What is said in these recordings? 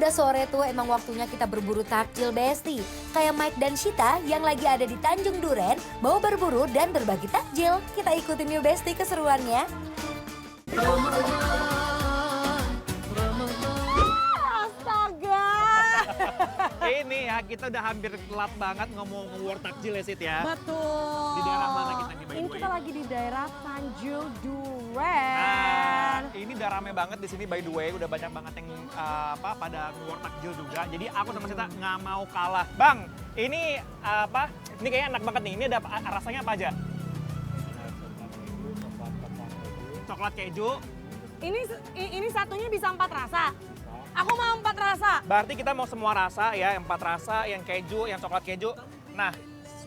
Udah sore tuh emang waktunya kita berburu takjil Besti. Kayak Mike dan Shita yang lagi ada di Tanjung Duren mau berburu dan berbagi takjil. Kita ikutin yuk Besti keseruannya. Astaga. Ini ya kita udah hampir telat banget ngomong war takjil ya Sid ya. Betul. Di daerah mana kita nih by the Ini way? kita lagi di daerah Tanjung Nah, Duren. ini udah rame banget di sini by the way, udah banyak banget yang pada war takjil juga. Jadi aku sama Sita nggak mau kalah. Bang, ini apa? Ini kayaknya enak banget nih. Ini ada rasanya apa aja? Coklat keju. Ini satunya bisa 4 rasa. Aku mau 4 rasa. Berarti kita mau semua rasa ya, yang 4 rasa, yang keju, yang coklat keju. Nah,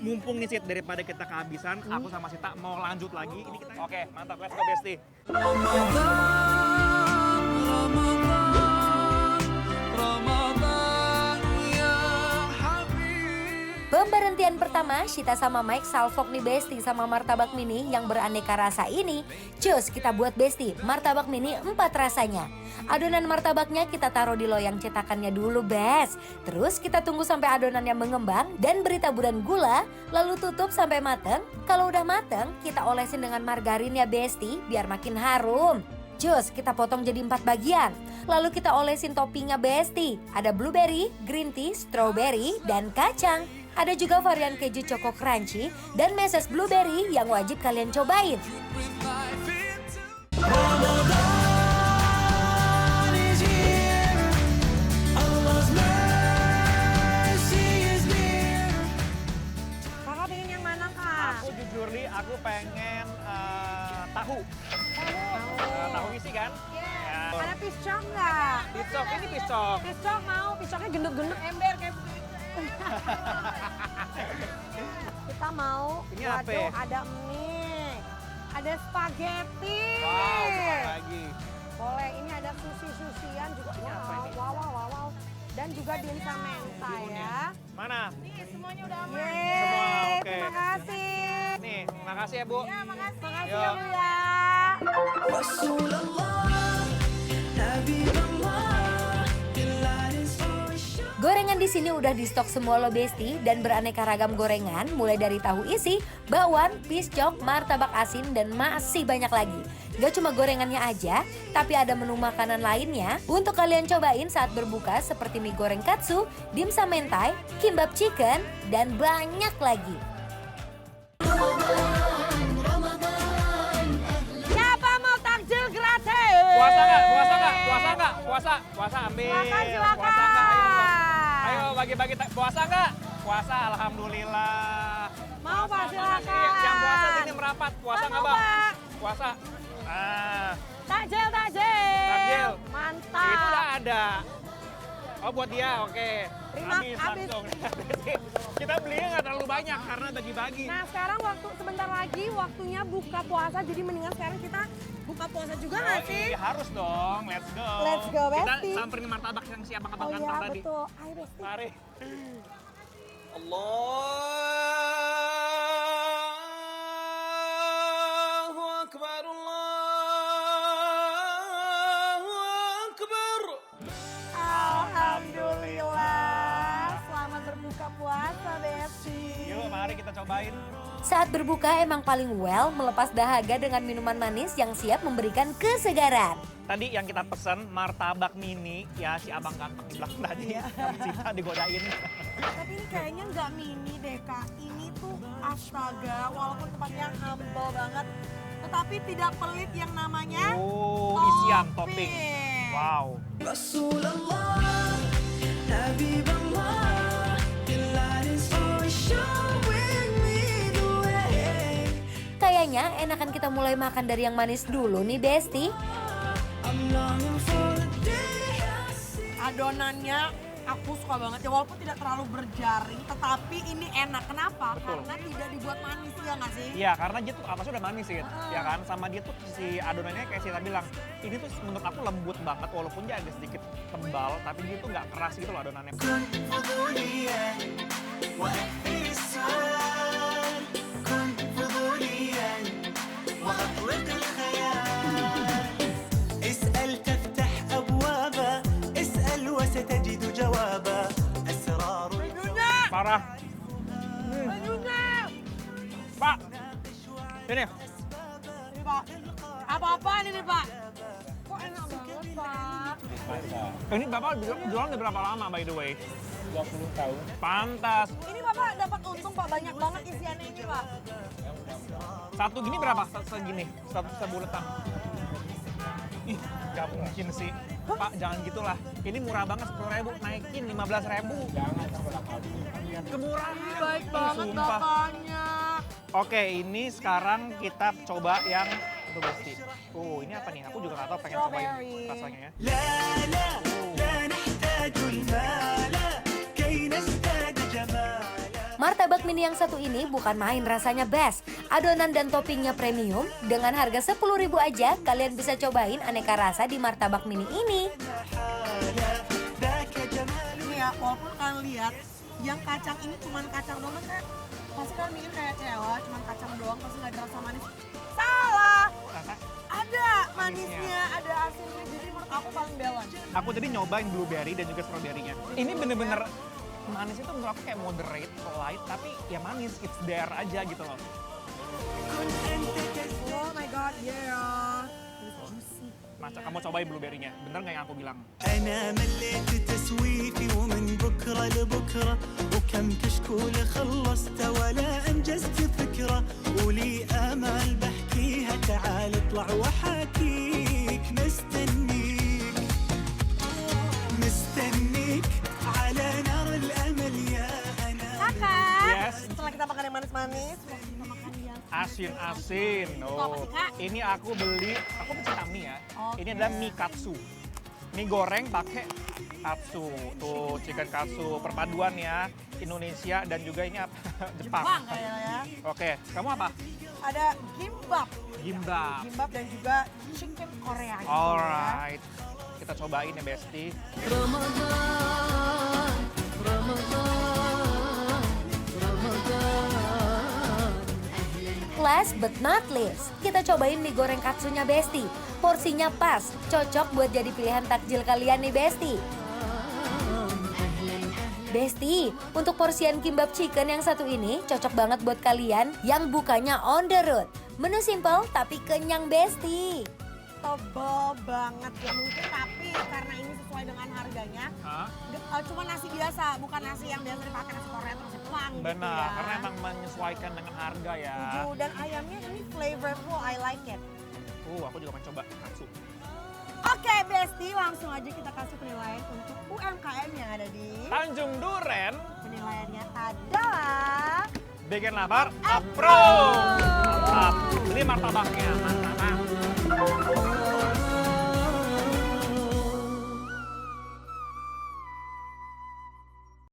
mumpung nih Sid, daripada kita kehabisan, aku sama Sita mau lanjut lagi. Ini kita. Oke, mantap, let's go Besti. Pemberhentian pertama, Shita sama Mike salvok nih Besti sama martabak mini yang beraneka rasa ini. Cus, kita buat Besti, martabak mini 4 rasanya. Adonan martabaknya kita taruh di loyang cetakannya dulu, Bes. Terus kita tunggu sampai adonannya mengembang dan beri taburan gula, lalu tutup sampai mateng. Kalau udah mateng, kita olesin dengan margarin ya Besti, biar makin harum. Cus, kita potong jadi 4 bagian. Lalu kita olesin toppingnya Besti. Ada blueberry, green tea, strawberry, dan kacang. Ada juga varian keju choco crunchy dan meses blueberry yang wajib kalian cobain. Kakak pengen yang mana, Kak? Aku jujur nih, aku pengen tahu. Tahu isi kan? Ya. Ada piscok nggak? Piscok, ini piscok. Piscok mau, piscoknya gendut-gendut ember kayak kita mau. Ini apa? Waduh, ada mie, ada spaghetti. Wow, bukan lagi. Boleh, ini ada sushi-sushian juga. Ini apa Wow, ini? wow, wow, wow, wow. Dan juga dimsum mentai ya. Mana? Semuanya udah aman. Semua, oke. Terima kasih. Nih, makasih ya Bu. Ya, makasih. Makasih Yuk. ya, Bu ya. Gorengan di sini udah di stok semua loh Besti dan beraneka ragam gorengan mulai dari tahu isi, bakwan, piscok, martabak asin dan masih banyak lagi. Gak cuma gorengannya aja, tapi ada menu makanan lainnya untuk kalian cobain saat berbuka seperti mie goreng katsu, dimsum mentai, kimbap chicken, dan banyak lagi. Siapa mau takjil gratis? Puasa nggak? Puasa nggak? Puasa nggak? Puasa? Puasa ambil. Silakan, silakan. Puasa nggak? Ayo. Ayo bagi-bagi. Puasa nggak? Puasa, alhamdulillah. Mau, Pak, Puasa, silakan. makasih. Yang puasa sini merapat. Puasa nggak Mau, Bang? Pak. Puasa. Ah, Takjil, takjil. Takjil. Mantap. itu udah ada. Oh buat dia, oke. Habis. Langsung. Kita belinya nggak terlalu banyak karena bagi-bagi. Nah sekarang sebentar lagi waktunya buka puasa, jadi mendingan sekarang kita buka puasa juga nggak sih? Harus dong, let's go. Let's go, Kita Besti. samperin martabak yang si abang-abang Oh kantor iya tadi. betul, ayo Besti. Mari. Allahu Akbar, Allahu Akbar. Alhamdulillah, selamat berbuka puasa Besti. Yuk, mari kita cobain. Saat berbuka emang paling well melepas dahaga dengan minuman manis yang siap memberikan kesegaran. Tadi yang kita pesen martabak mini, ya si abang kantong di belakang tadi. Cita digodain. Tapi ini kayaknya nggak mini deh Kak, ini tuh astaga, walaupun tempatnya humble banget, tetapi tidak pelit yang namanya Oh, isian topping. Wow. Rasulullah, Habibullah, your light is always showing me the way. Kayaknya enakan kita mulai makan dari yang manis dulu nih Besti. I'm longing for the day I see. adonannya aku suka banget ya, walaupun tidak terlalu berjaring, tetapi ini enak. Kenapa? Betul. Karena tidak dibuat manis ya nggak sih? Iya, karena dia tuh atasnya udah manis sih, ya kan? Sama dia tuh si adonannya kayak Sita bilang, ini tuh menurut aku lembut banget, walaupun dia agak sedikit tebal, tapi dia tuh nggak keras gitu loh adonannya. كن فضوليا وأكثر السؤال كن فضوليا وأطلق الخيال اسأل تفتح أبوابا اسأل وستجد Parah. Juga. Pak, ini. Ini Pak. Apa-apaan ini Pak? Kok enak banget Pak? Ini Bapak jualan udah berapa lama by the way? 20 tahun. Pantas. Ini Bapak dapat untung Pak, banyak banget isiannya ini Pak. Satu gini berapa? Segini, sebuletan. Ih, gak mungkin sih. Pak, jangan gitulah. Ini murah banget 10.000, naikin 15.000. Jangan, kemurahan. Baik Ih, banget sumpah. Bapaknya. Oke, ini sekarang kita coba yang itu Besti. Ini apa nih? Aku juga nggak tahu, pengen cobain Strawberry. rasanya ya. لا لا لا نحتاج المال كي نزداد جمالا. Martabak mini yang satu ini bukan main rasanya best. Adonan dan toppingnya premium. Dengan harga 10.000 aja, kalian bisa cobain aneka rasa di martabak mini ini. ذاك جمال. Ini ya, walaupun kalian lihat yang kacang ini cuman kacang doang kan, pasti kalian mikir kayak cewa, cuman kacang doang pasti nggak ada rasa manis. Salah, Rasa? ada manisnya, ada asinnya, jadi menurut aku paling balance. Aku tadi nyobain blueberry dan juga strawberry-nya. Ini bener-bener manis itu menurut aku kayak moderate, light, tapi ya manis, it's there aja gitu loh. Oh my god, yeah. It's juicy. Masa kamu cobain blueberry-nya, bener nggak yang aku bilang? أنا مليت تسويفي ومن بكرة لبكرة وكم كشكول خلصت ولا أنجزت فكرة ولي آمال بحكيها تعال اطلع وحاكيك مستنيك مستنيك على نار الأمل يا أنا. Kakak, Yes. setelah kita makan yang manis-manis, kita makan yang Asin-asin. Itu apa sih, Kak? Ini aku beli, aku pecinta mie ya. Oke. Ini adalah mie katsu. Mie goreng pakai katsu. Tuh, chicken katsu. Perpaduan ya, Indonesia dan juga ini apa? Jepang. Jepang kayaknya ya. Oke, kamu apa? Ada gimbap, Gimbap. gimbap dan juga chicken Korea gitu ya. Alright. Kita cobain ya, Besti. Last but not least, kita cobain mie goreng katsunya Besti. Porsinya pas, cocok buat jadi pilihan takjil kalian nih Besti. Besti, untuk porsian kimbap chicken yang satu ini cocok banget buat kalian yang bukannya on the road. Menu simple tapi kenyang Besti. Tebal banget ya mungkin, tapi karena ini sesuai dengan harganya, Hah? cuma nasi biasa, bukan nasi yang biasa dipakai nasi Korea atau nasi Jepang gitu Benar, ya. karena emang menyesuaikan dengan harga ya. Setuju. Dan ayamnya ini flavorful, I like it. Aku juga pengen coba katsu. Oke Besti, langsung aja kita kasih penilaian untuk UMKM yang ada di Tanjung Duren, penilaiannya adalah bikin lapar, approve. Mantap. Beli martabaknya.